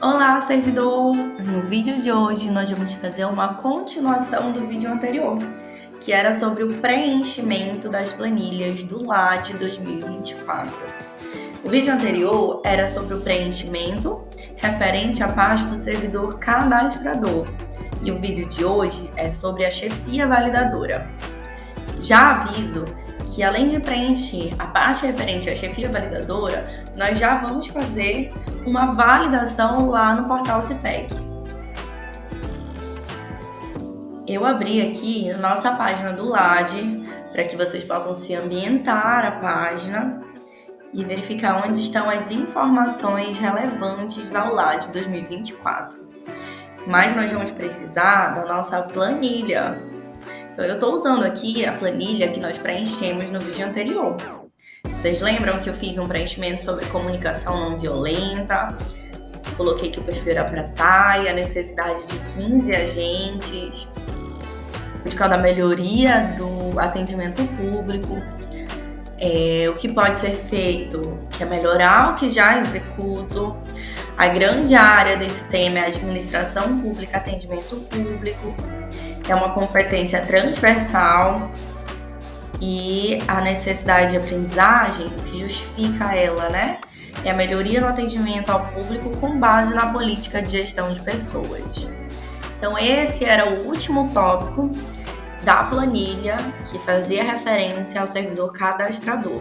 Olá, servidor! No vídeo de hoje, nós vamos fazer uma continuação do vídeo anterior, que era sobre o preenchimento das planilhas do LAD 2024. O vídeo anterior era sobre o preenchimento referente à parte do servidor cadastrador, e o vídeo de hoje é sobre a chefia validadora. Já aviso que, além de preencher a parte referente à chefia validadora, nós já vamos fazer uma validação lá no portal CPEC. Eu abri aqui a nossa página do LAD para que vocês possam se ambientar a página e verificar onde estão as informações relevantes ao LAD 2024. Mas nós vamos precisar da nossa planilha. Então, eu estou usando aqui a planilha que nós preenchemos no vídeo anterior. Vocês lembram que eu fiz um preenchimento sobre comunicação não violenta? Coloquei que o perfil era para TAI, a necessidade de 15 agentes, indicando a melhoria do atendimento público, o que pode ser feito, que é melhorar o que já executo. A grande área desse tema é a administração pública, atendimento público. É uma competência transversal e a necessidade de aprendizagem, o que justifica ela, né? É a melhoria no atendimento ao público com base na política de gestão de pessoas. Então, esse era o último tópico da planilha que fazia referência ao servidor cadastrador.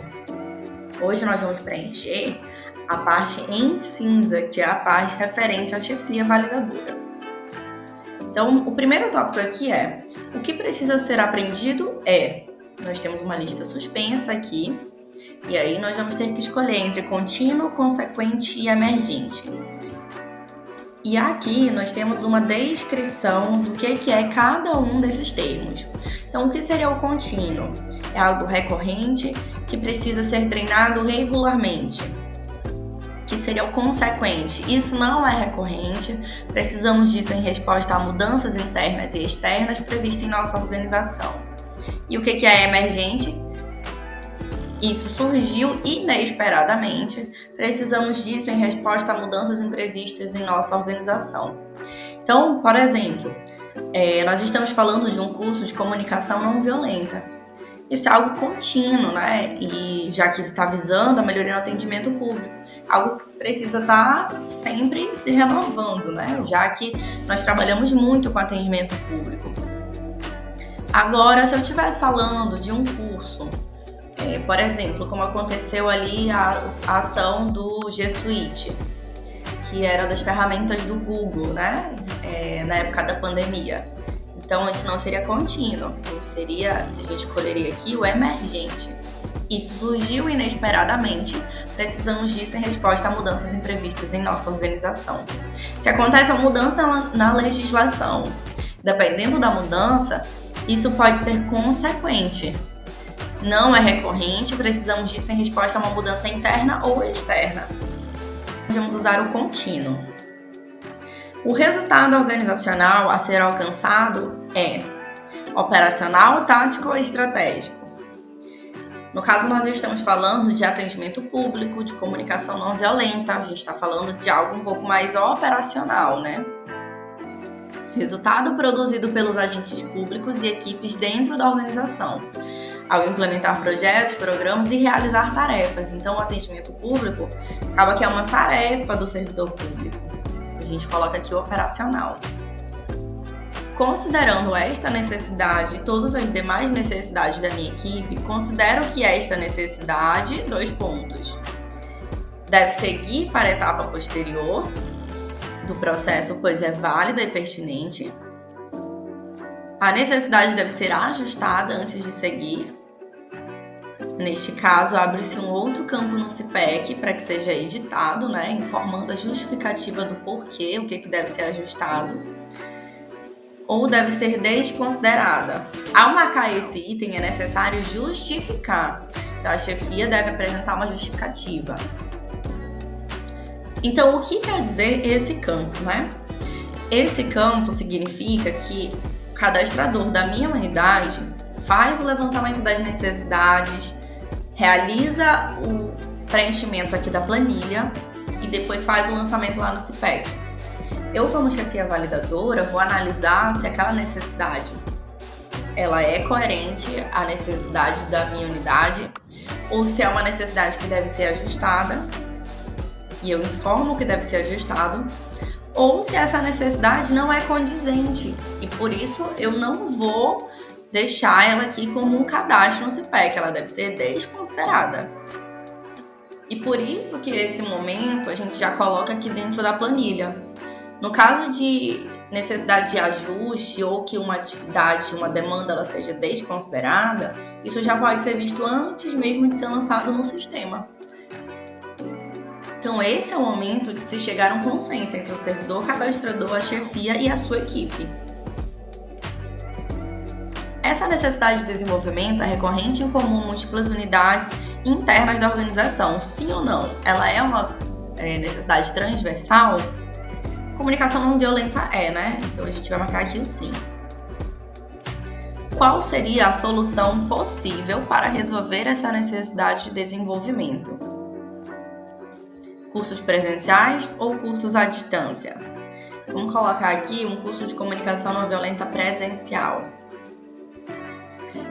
Hoje nós vamos preencher a parte em cinza, que é a parte referente à chefia validadora. Então, o primeiro tópico aqui é: o que precisa ser aprendido é... Nós temos uma lista suspensa aqui, e aí nós vamos ter que escolher entre contínuo, consequente e emergente. E aqui nós temos uma descrição do que é cada um desses termos. Então, o que seria o contínuo? É algo recorrente que precisa ser treinado regularmente. Que seria o consequente. Isso não é recorrente, precisamos disso em resposta a mudanças internas e externas previstas em nossa organização. E o que é emergente? Isso surgiu inesperadamente, precisamos disso em resposta a mudanças imprevistas em nossa organização. Então, por exemplo, nós estamos falando de um curso de comunicação não violenta. Isso é algo contínuo, né? E já que está visando a melhoria no atendimento público. Algo que precisa estar sempre se renovando, né? Já que nós trabalhamos muito com atendimento público. Agora, se eu estivesse falando de um curso, por exemplo, como aconteceu ali a ação do G Suite, que era das ferramentas do Google, né? Na época da pandemia. Então, isso não seria contínuo, a gente escolheria aqui o emergente. Isso surgiu inesperadamente, precisamos disso em resposta a mudanças imprevistas em nossa organização. Se acontece uma mudança na legislação, dependendo da mudança, isso pode ser consequente. Não é recorrente, precisamos disso em resposta a uma mudança interna ou externa. Vamos usar o contínuo. O resultado organizacional a ser alcançado é operacional, tático ou estratégico. No caso, nós estamos falando de atendimento público, de comunicação não violenta, a gente está falando de algo um pouco mais operacional, né? Resultado produzido pelos agentes públicos e equipes dentro da organização, ao implementar projetos, programas e realizar tarefas. Então, o atendimento público acaba que é uma tarefa do servidor público. A gente coloca aqui o operacional. Considerando esta necessidade e todas as demais necessidades da minha equipe, considero que esta necessidade, 2 pontos, deve seguir para a etapa posterior do processo, pois é válida e pertinente. A necessidade deve ser ajustada antes de seguir. Neste caso, abre-se um outro campo no CPEC para que seja editado, né, informando a justificativa do porquê, o que deve ser ajustado, ou deve ser desconsiderada. Ao marcar esse item, é necessário justificar. Então, a chefia deve apresentar uma justificativa. Então, o que quer dizer esse campo, né? Esse campo significa que o cadastrador da minha unidade faz o levantamento das necessidades, realiza o preenchimento aqui da planilha e depois faz o lançamento lá no CPEC. Eu, como chefia validadora, vou analisar se aquela necessidade ela é coerente à necessidade da minha unidade ou se é uma necessidade que deve ser ajustada e eu informo que deve ser ajustado, ou se essa necessidade não é condizente e por isso eu não vou deixar ela aqui como um cadastro no CPEC, ela deve ser desconsiderada. E por isso que esse momento a gente já coloca aqui dentro da planilha. No caso de necessidade de ajuste ou que uma atividade, uma demanda, ela seja desconsiderada, isso já pode ser visto antes mesmo de ser lançado no sistema. Então esse é o momento de se chegar a um consenso entre o servidor cadastrador, a chefia e a sua equipe. Essa necessidade de desenvolvimento é recorrente em comum múltiplas unidades internas da organização. Sim ou não? Ela é uma necessidade transversal? Comunicação não violenta né? Então a gente vai marcar aqui o sim. Qual seria a solução possível para resolver essa necessidade de desenvolvimento? Cursos presenciais ou cursos à distância? Vamos colocar aqui um curso de comunicação não violenta presencial.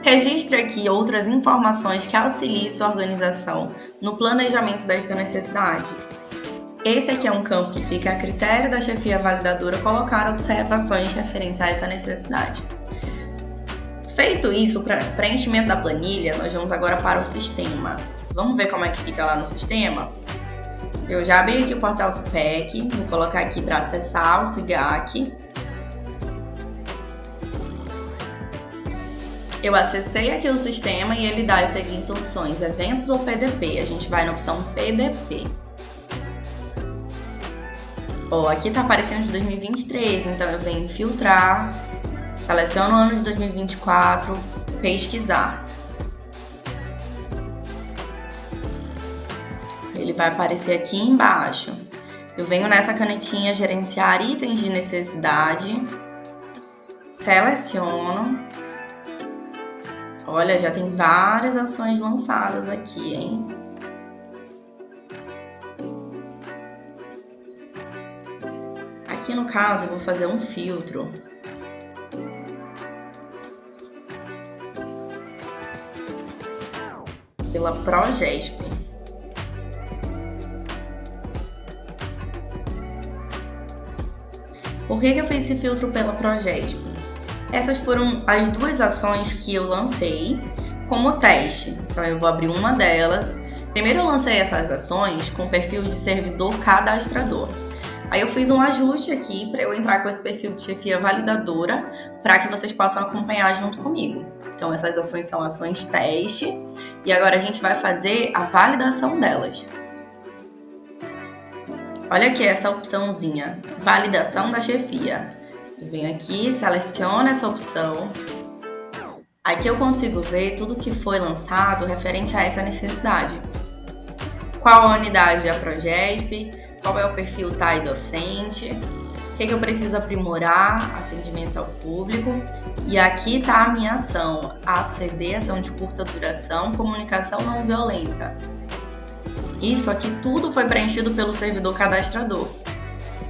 Registre aqui outras informações que auxiliem sua organização no planejamento desta necessidade. Esse aqui é um campo que fica a critério da chefia validadora colocar observações referentes a essa necessidade. Feito isso, para preenchimento da planilha, nós vamos agora para o sistema. Vamos ver como é que fica lá no sistema? Eu já abri aqui o portal CPEC, vou colocar aqui para acessar o SIGAC. Eu acessei aqui o sistema e ele dá as seguintes opções, eventos ou PDP. A gente vai na opção PDP. Aqui está aparecendo de 2023, então eu venho filtrar, seleciono o ano de 2024, pesquisar. Ele vai aparecer aqui embaixo. Eu venho nessa canetinha gerenciar itens de necessidade, seleciono. Olha, já tem várias ações lançadas aqui, hein? Aqui no caso eu vou fazer um filtro. Pela Progesp. Por que eu fiz esse filtro pela Progesp? Essas foram as duas ações que eu lancei como teste. Então eu vou abrir uma delas. Primeiro eu lancei essas ações com o perfil de servidor cadastrador. Aí eu fiz um ajuste aqui para eu entrar com esse perfil de chefia validadora para que vocês possam acompanhar junto comigo. Então essas ações são ações teste e agora a gente vai fazer a validação delas. Olha aqui essa opçãozinha, validação da chefia. Eu venho aqui, seleciono essa opção. Aqui eu consigo ver tudo que foi lançado referente a essa necessidade. Qual a unidade da Progesp, qual é o perfil TAI docente, o que eu preciso aprimorar, atendimento ao público. E aqui está a minha ação, ACD, ação de curta duração, comunicação não violenta. Isso aqui tudo foi preenchido pelo servidor cadastrador.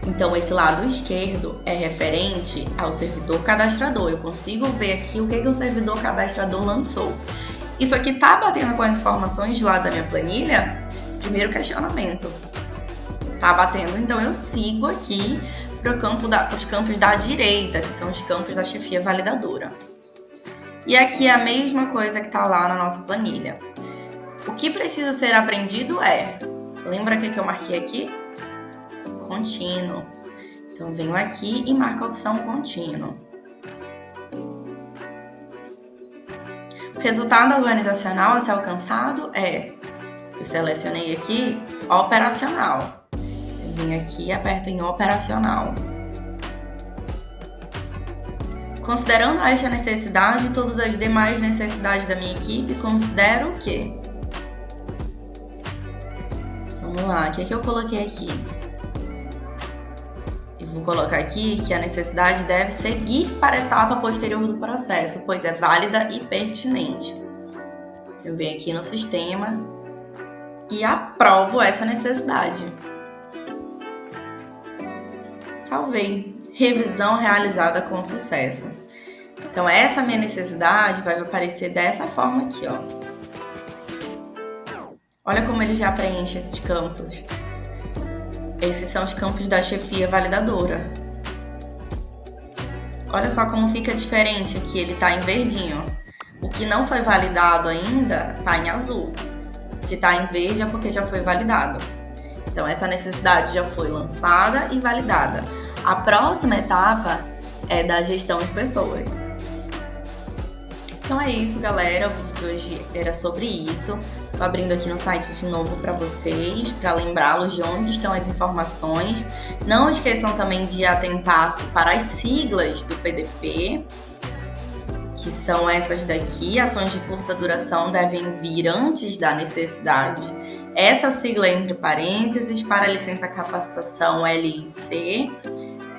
Então, esse lado esquerdo é referente ao servidor cadastrador. Eu consigo ver aqui o que o servidor cadastrador lançou. Isso aqui está batendo com as informações lá da minha planilha? Primeiro questionamento. Tá batendo, então eu sigo aqui para os campos da direita, que são os campos da chefia validadora. E aqui é a mesma coisa que está lá na nossa planilha. O que precisa ser aprendido lembra que eu marquei aqui? Contínuo. Então venho aqui e marco a opção contínuo. O resultado organizacional a ser alcançado eu selecionei aqui operacional. Venho aqui e aperto em operacional. Considerando esta necessidade e todas as demais necessidades da minha equipe, considero o quê? Vamos lá, o que eu coloquei aqui? Eu vou colocar aqui que a necessidade deve seguir para a etapa posterior do processo, pois é válida e pertinente. Eu venho aqui no sistema e aprovo essa necessidade. salvei. Revisão realizada com sucesso. Então, essa minha necessidade vai aparecer dessa forma aqui, ó. Olha como ele já preenche esses campos. Esses são os campos da chefia validadora. Olha só como fica diferente aqui, ele tá em verdinho. O que não foi validado ainda tá em azul. O que tá em verde é porque já foi validado. Então, essa necessidade já foi lançada e validada. A próxima etapa é da gestão de pessoas. Então é isso, galera. O vídeo de hoje era sobre isso. Tô abrindo aqui no site de novo para vocês, para lembrá-los de onde estão as informações. Não esqueçam também de atentar-se para as siglas do PDP, que são essas daqui. Ações de curta duração devem vir antes da necessidade. Essa sigla entre parênteses, para licença capacitação LIC,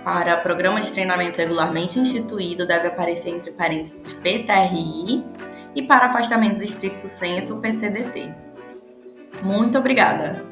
para programa de treinamento regularmente instituído, deve aparecer entre parênteses PTRI, e para afastamentos estricto sensu, PCDT. Muito obrigada!